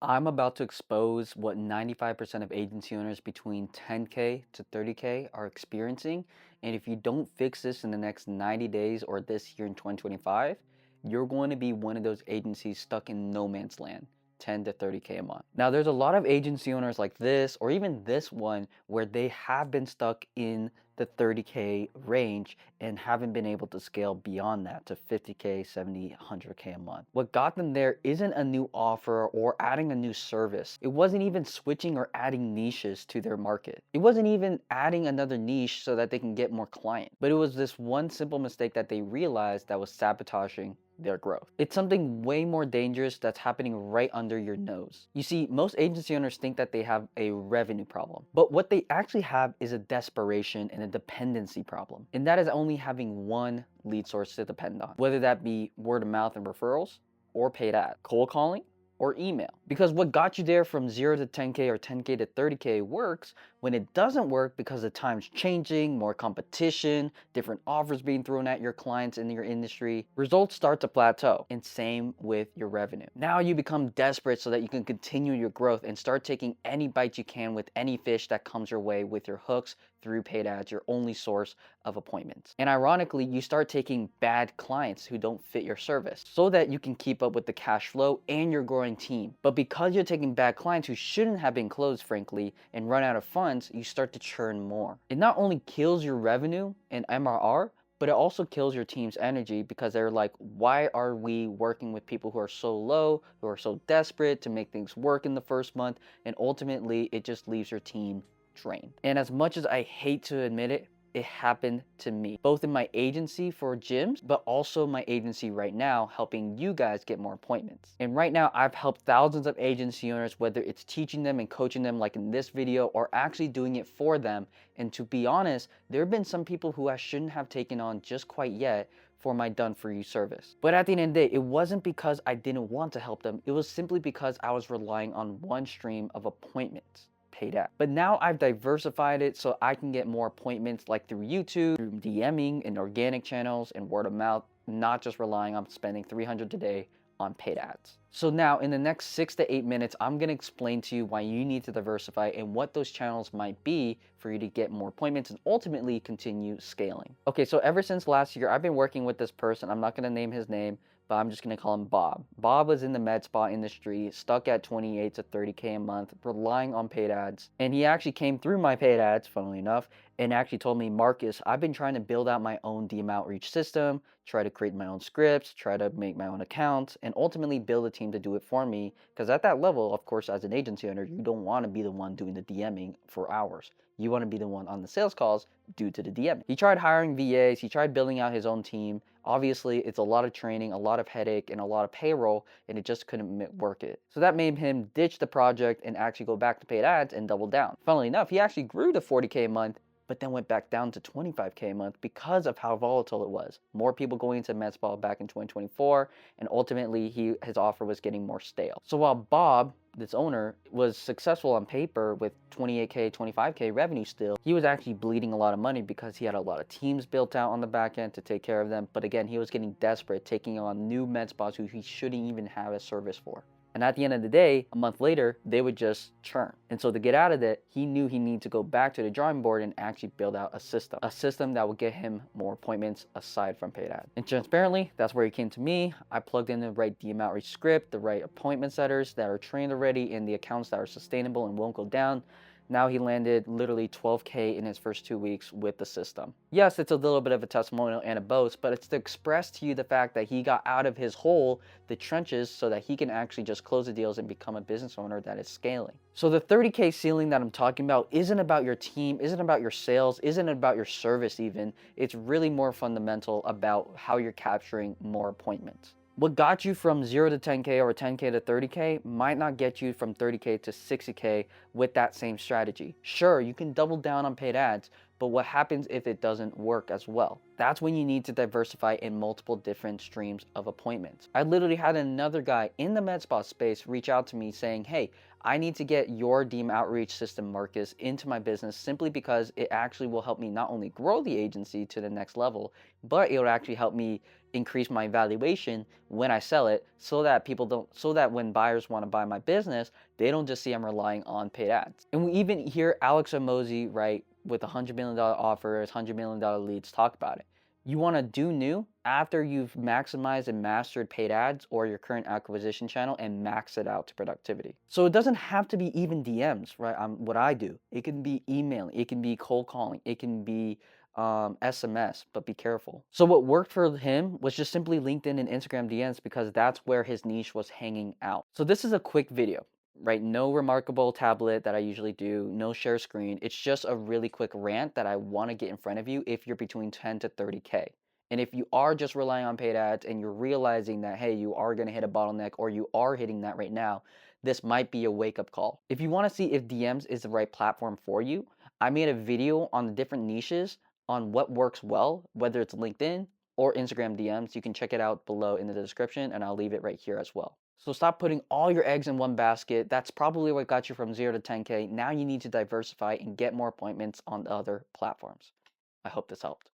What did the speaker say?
I'm about to expose what 95% of agency owners between 10K to 30K are experiencing. And if you don't fix this in the next 90 days or this year in 2025, you're going to be one of those agencies stuck in no man's land. 10 to 30K a month. Now, there's a lot of agency owners like this, or even this one, where they have been stuck in the 30K range and haven't been able to scale beyond that to 50K, 70, 100K a month. What got them there isn't a new offer or adding a new service. It wasn't even switching or adding niches to their market. It wasn't even adding another niche so that they can get more clients. But it was this one simple mistake that they realized that was sabotaging their growth. It's something way more dangerous that's happening right under your nose. You see, most agency owners think that they have a revenue problem, but what they actually have is a desperation and a dependency problem. And that is only having one lead source to depend on, whether that be word of mouth and referrals or paid ad, cold calling, or email. Because what got you there from 0 to 10K or 10K to 30K works when it doesn't work because the time's changing, more competition, different offers being thrown at your clients in your industry. Results start to plateau, and same with your revenue. Now you become desperate so that you can continue your growth and start taking any bite you can with any fish that comes your way with your hooks through paid ads, your only source of appointments. And ironically, you start taking bad clients who don't fit your service so that you can keep up with the cash flow and your growing team. But because you're taking bad clients who shouldn't have been closed, frankly, and run out of funds, you start to churn more. It not only kills your revenue and MRR, but it also kills your team's energy because they're like, why are we working with people who are so low, who are so desperate to make things work in the first month? And ultimately, it just leaves your team drained. And as much as I hate to admit it, it happened to me, both in my agency for gyms, but also my agency right now, helping you guys get more appointments. And right now, I've helped thousands of agency owners, whether it's teaching them and coaching them like in this video, or actually doing it for them. And to be honest, there have been some people who I shouldn't have taken on just quite yet for my done for you service. But at the end of the day, it wasn't because I didn't want to help them. It was simply because I was relying on one stream of appointments. Paid ad. But now I've diversified it so I can get more appointments like through YouTube, through DMing and organic channels and word of mouth, not just relying on spending 300 a day on paid ads. So now in the next 6 to 8 minutes, I'm going to explain to you why you need to diversify and what those channels might be for you to get more appointments and ultimately continue scaling. Okay, so ever since last year, I've been working with this person. I'm not going to name his name, but I'm just going to call him Bob. Bob was in the med spa industry, stuck at 28 to 30K a month, relying on paid ads. And he actually came through my paid ads, funnily enough, and actually told me, Marcus, I've been trying to build out my own DM outreach system, try to create my own scripts, try to make my own accounts, and ultimately build a team to do it for me. Because at that level, of course, as an agency owner, you don't want to be the one doing the DMing for hours. You want to be the one on the sales calls due to the DM. He tried hiring VAs, he tried building out his own team. Obviously, it's a lot of training, a lot of headache, and a lot of payroll, and it just couldn't work it. So that made him ditch the project and actually go back to paid ads and double down. Funnily enough, he actually grew to 40K a month, but then went back down to 25K a month because of how volatile it was. More people going into med spa back in 2024, and ultimately his offer was getting more stale. So while Bob, this owner, was successful on paper with 28K, 25K revenue still, he was actually bleeding a lot of money because he had a lot of teams built out on the back end to take care of them. But again, he was getting desperate, taking on new med spas who he shouldn't even have a service for. And at the end of the day, a month later, they would just churn. And so to get out of that, he knew he needed to go back to the drawing board and actually build out a system that would get him more appointments aside from paid ads. And transparently, that's where he came to me. I plugged in the right DM outreach script, the right appointment setters that are trained already in the accounts that are sustainable and won't go down. Now he landed literally 12K in his first 2 weeks with the system. Yes, it's a little bit of a testimonial and a boast, but it's to express to you the fact that he got out of his hole, the trenches, so that he can actually just close the deals and become a business owner that is scaling. So the 30K ceiling that I'm talking about isn't about your team, isn't about your sales, isn't about your service even. It's really more fundamental about how you're capturing more appointments. What got you from 0 to 10K or 10K to 30K might not get you from 30K to 60K with that same strategy. Sure, you can double down on paid ads, But what happens if it doesn't work as well? That's when you need to diversify in multiple different streams of appointments. I literally had another guy in the med spa space reach out to me saying, hey, I need to get your Deem outreach system, Marcus, into my business simply because it actually will help me not only grow the agency to the next level, but it will actually help me increase my valuation when I sell it so that so that when buyers want to buy my business, they don't just see I'm relying on paid ads. And we even hear Alex Hormozi, right, with $100 million offers, $100 million leads, talk about it. You want to do new after you've maximized and mastered paid ads or your current acquisition channel and max it out to productivity. So it doesn't have to be even DMs, right? What I do, it can be emailing, it can be cold calling, it can be SMS, but be careful. So what worked for him was just simply LinkedIn and Instagram DMs because that's where his niche was hanging out. So this is a quick video, right? No remarkable tablet that I usually do, no share screen. It's just a really quick rant that I want to get in front of you if you're between 10 to 30K. And if you are just relying on paid ads and you're realizing that, hey, you are going to hit a bottleneck or you are hitting that right now, this might be a wake up call. If you want to see if DMs is the right platform for you, I made a video on the different niches on what works well, whether it's LinkedIn or Instagram DMs. You can check it out below in the description and I'll leave it right here as well. So stop putting all your eggs in one basket. That's probably what got you from 0 to 10K. Now you need to diversify and get more appointments on other platforms. I hope this helped.